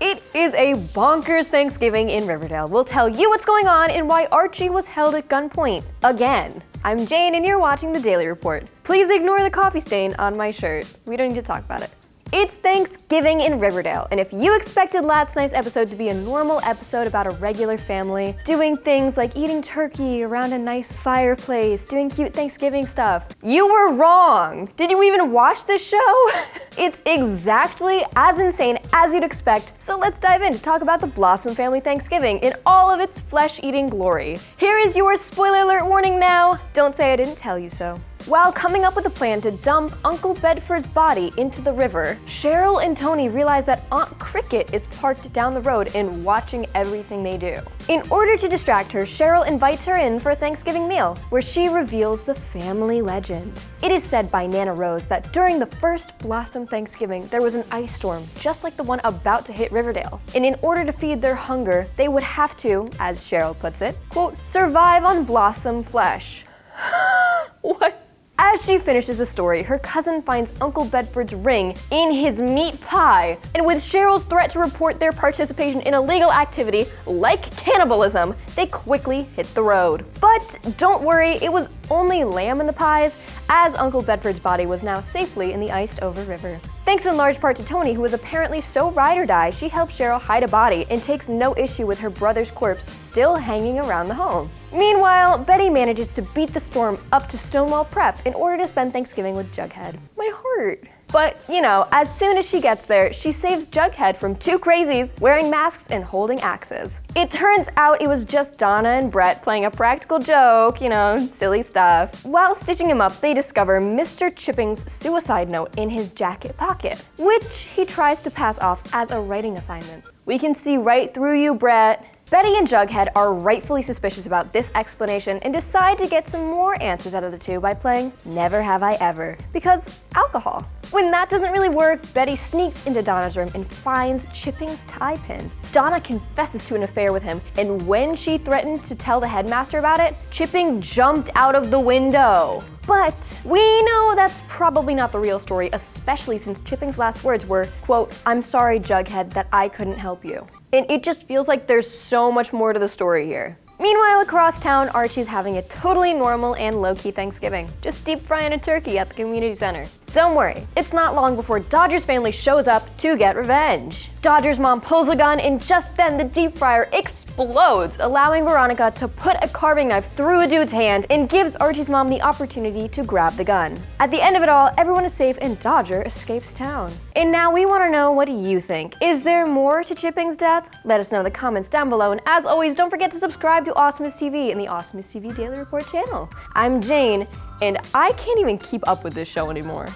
It is a bonkers Thanksgiving in Riverdale. We'll tell you what's going on and why Archie was held at gunpoint again. I'm Jane and you're watching the Daily Report. Please ignore the coffee stain on my shirt. We don't need to talk about it. It's Thanksgiving in Riverdale, and if you expected last night's episode to be a normal episode about a regular family, doing things like eating turkey around a nice fireplace, doing cute Thanksgiving stuff, you were wrong! Did you even watch this show? It's exactly as insane as you'd expect, so let's dive in to talk about the Blossom family Thanksgiving in all of its flesh-eating glory. Here is your spoiler alert warning now. Don't say I didn't tell you so. While coming up with a plan to dump Uncle Bedford's body into the river, Cheryl and Tony realize that Aunt Cricket is parked down the road and watching everything they do. In order to distract her, Cheryl invites her in for a Thanksgiving meal, where she reveals the family legend. It is said by Nana Rose that during the first Blossom Thanksgiving, there was an ice storm, just like the one about to hit Riverdale. And in order to feed their hunger, they would have to, as Cheryl puts it, quote, survive on Blossom flesh. What? As she finishes the story, her cousin finds Uncle Bedford's ring in his meat pie, and with Cheryl's threat to report their participation in illegal activity, like cannibalism, they quickly hit the road. But don't worry, it was only lamb in the pies, as Uncle Bedford's body was now safely in the iced-over river. Thanks in large part to Tony, who was apparently so ride or die, she helps Cheryl hide a body and takes no issue with her brother's corpse still hanging around the home. Meanwhile, Betty manages to beat the storm up to Stonewall Prep in order to spend Thanksgiving with Jughead. My heart. But, you know, as soon as she gets there, she saves Jughead from two crazies wearing masks and holding axes. It turns out it was just Donna and Bret playing a practical joke, you know, silly stuff. While stitching him up, they discover Mr. Chipping's suicide note in his jacket pocket, which he tries to pass off as a writing assignment. We can see right through you, Bret. Betty and Jughead are rightfully suspicious about this explanation and decide to get some more answers out of the two by playing Never Have I Ever, because alcohol. When that doesn't really work, Betty sneaks into Donna's room and finds Chipping's tie pin. Donna confesses to an affair with him, and when she threatened to tell the headmaster about it, Chipping jumped out of the window. But we know that's probably not the real story, especially since Chipping's last words were, quote, "I'm sorry, Jughead, that I couldn't help you." And it just feels like there's so much more to the story here. Meanwhile, across town, Archie's having a totally normal and low-key Thanksgiving, just deep frying a turkey at the community center. Don't worry, it's not long before Dodger's family shows up to get revenge. Dodger's mom pulls a gun, and just then the deep fryer explodes, allowing Veronica to put a carving knife through a dude's hand and gives Archie's mom the opportunity to grab the gun. At the end of it all, everyone is safe and Dodger escapes town. And now we want to know, what do you think? Is there more to Chipping's death? Let us know in the comments down below, and as always, don't forget to subscribe to AwesomenessTV and the AwesomenessTV Daily Report channel. I'm Jane, and I can't even keep up with this show anymore.